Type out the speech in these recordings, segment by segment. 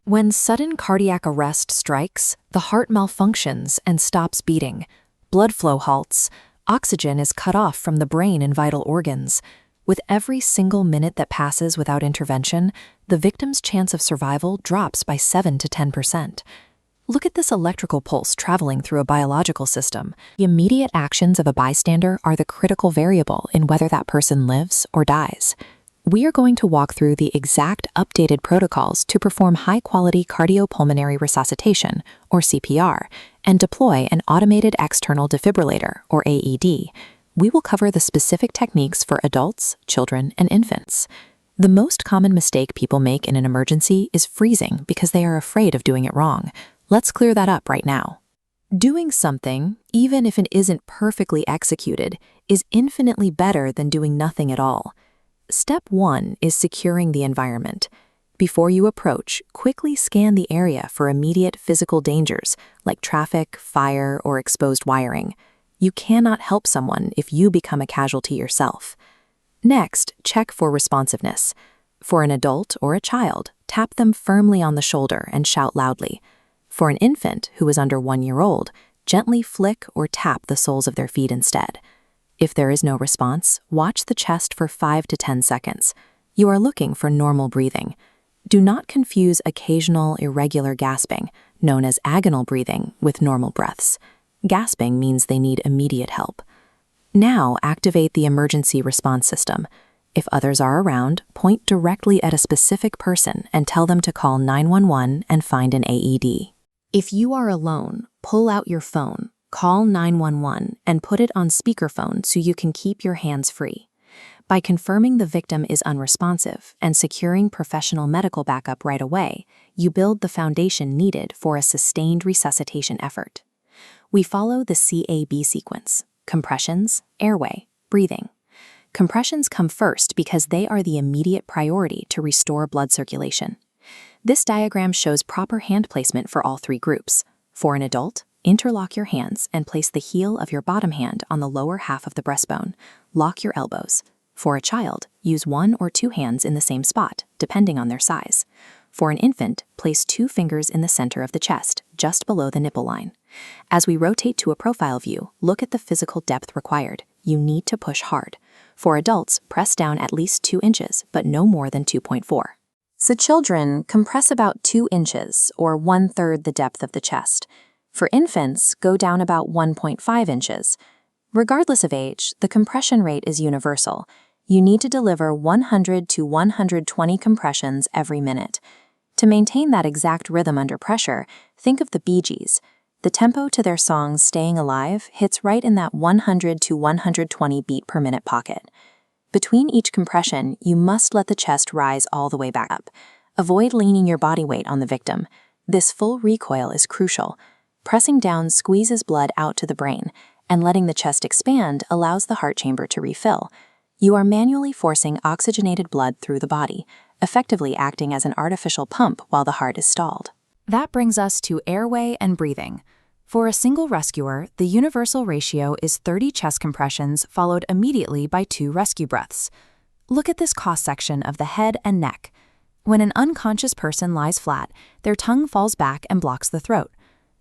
When sudden cardiac arrest strikes, the heart malfunctions and stops beating. Blood flow halts. Oxygen is cut off from the brain and vital organs. With every single minute that passes without intervention, the victim's chance of survival drops by 7 to 10%. Look at this electrical pulse traveling through a biological system. The immediate actions of a bystander are the critical variable in whether that person lives or dies. We are going to walk through the exact updated protocols to perform high-quality cardiopulmonary resuscitation, or CPR, and deploy an Automated External Defibrillator, or AED. We will cover the specific techniques for adults, children, and infants. The most common mistake people make in an emergency is freezing because they are afraid of doing it wrong. Let's clear that up right now. Doing something, even if it isn't perfectly executed, is infinitely better than doing nothing at all. Step 1 is securing the environment. Before you approach, quickly scan the area for immediate physical dangers like traffic, fire, or exposed wiring. You cannot help someone if you become a casualty yourself. Next, check for responsiveness. For an adult or a child, tap them firmly on the shoulder and shout loudly. For an infant who is under 1 year old, gently flick or tap the soles of their feet instead. If there is no response, watch the chest for 5 to 10 seconds. You are looking for normal breathing. Do not confuse occasional irregular gasping, known as agonal breathing, with normal breaths. Gasping means they need immediate help. Now activate the emergency response system. If others are around, point directly at a specific person and tell them to call 911 and find an AED. If you are alone, pull out your phone. Call 911 and put it on speakerphone so you can keep your hands free. By confirming the victim is unresponsive and securing professional medical backup right away, you build the foundation needed for a sustained resuscitation effort. We follow the CAB sequence: compressions, airway, breathing. Compressions come first because they are the immediate priority to restore blood circulation. This diagram shows proper hand placement for all 3 groups. For an adult, interlock your hands and place the heel of your bottom hand on the lower half of the breastbone. Lock your elbows. For a child, use 1 or 2 hands in the same spot, depending on their size. For an infant, place 2 fingers in the center of the chest, just below the nipple line. As we rotate to a profile view, look at the physical depth required. You need to push hard. For adults, press down at least 2 inches, but no more than 2.4. So children, compress about 2 inches, or 1/3 the depth of the chest. For infants, go down about 1.5 inches. Regardless of age, the compression rate is universal. You need to deliver 100 to 120 compressions every minute. To maintain that exact rhythm under pressure, think of the Bee Gees. The tempo to their song Staying Alive hits right in that 100 to 120 beat per minute pocket. Between each compression, you must let the chest rise all the way back up. Avoid leaning your body weight on the victim. This full recoil is crucial. Pressing down squeezes blood out to the brain, and letting the chest expand allows the heart chamber to refill. You are manually forcing oxygenated blood through the body, effectively acting as an artificial pump while the heart is stalled. That brings us to airway and breathing. For a single rescuer, the universal ratio is 30 chest compressions followed immediately by 2 rescue breaths. Look at this cross-section of the head and neck. When an unconscious person lies flat, their tongue falls back and blocks the throat.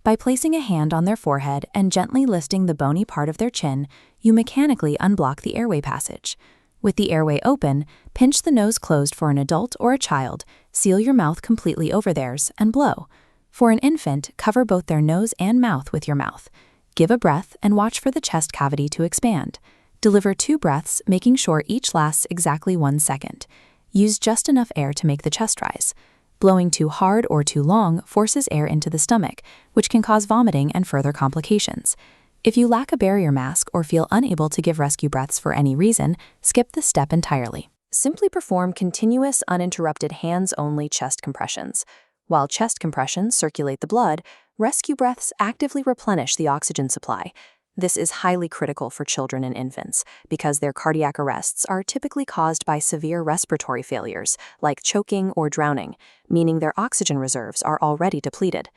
By placing a hand on their forehead and gently lifting the bony part of their chin, you mechanically unblock the airway passage. With the airway open, pinch the nose closed for an adult or a child, seal your mouth completely over theirs, and blow. For an infant, cover both their nose and mouth with your mouth. Give a breath and watch for the chest cavity to expand. Deliver 2 breaths, making sure each lasts exactly 1 second. Use just enough air to make the chest rise. Blowing too hard or too long forces air into the stomach, which can cause vomiting and further complications. If you lack a barrier mask or feel unable to give rescue breaths for any reason, skip this step entirely. Simply perform continuous, uninterrupted hands-only chest compressions. While chest compressions circulate the blood, rescue breaths actively replenish the oxygen supply. This is highly critical for children and infants because their cardiac arrests are typically caused by severe respiratory failures, like choking or drowning, meaning their oxygen reserves are already depleted.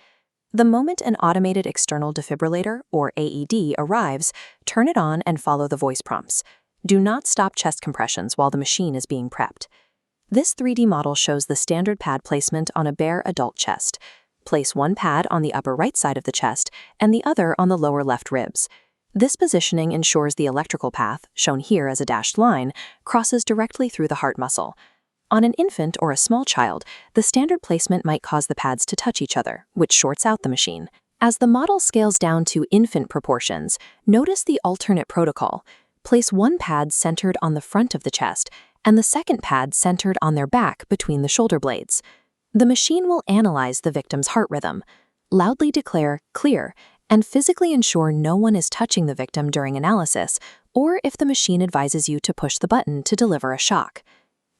The moment an Automated External Defibrillator, or AED, arrives, turn it on and follow the voice prompts. Do not stop chest compressions while the machine is being prepped. This 3D model shows the standard pad placement on a bare adult chest. Place one pad on the upper right side of the chest and the other on the lower left ribs. This positioning ensures the electrical path, shown here as a dashed line, crosses directly through the heart muscle. On an infant or a small child, the standard placement might cause the pads to touch each other, which shorts out the machine. As the model scales down to infant proportions, notice the alternate protocol. Place one pad centered on the front of the chest and the second pad centered on their back between the shoulder blades. The machine will analyze the victim's heart rhythm, loudly declare "clear," and physically ensure no one is touching the victim during analysis, or if the machine advises you to push the button to deliver a shock.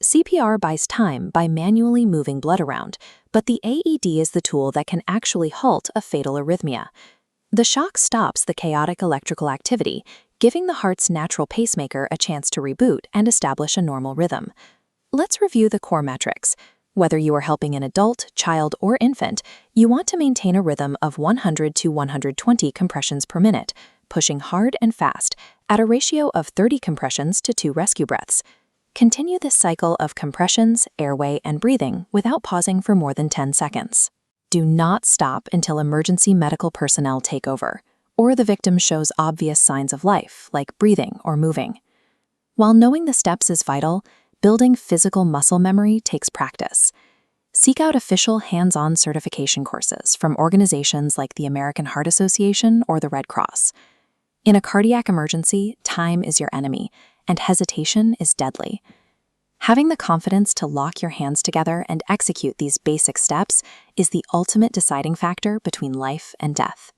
CPR buys time by manually moving blood around, but the AED is the tool that can actually halt a fatal arrhythmia. The shock stops the chaotic electrical activity, giving the heart's natural pacemaker a chance to reboot and establish a normal rhythm. Let's review the core metrics. Whether you are helping an adult, child, or infant, you want to maintain a rhythm of 100 to 120 compressions per minute, pushing hard and fast, at a ratio of 30 compressions to 2 rescue breaths. Continue this cycle of compressions, airway, and breathing without pausing for more than 10 seconds. Do not stop until emergency medical personnel take over, or the victim shows obvious signs of life, like breathing or moving. While knowing the steps is vital, building physical muscle memory takes practice. Seek out official hands-on certification courses from organizations like the American Heart Association or the Red Cross. In a cardiac emergency, time is your enemy, and hesitation is deadly. Having the confidence to lock your hands together and execute these basic steps is the ultimate deciding factor between life and death.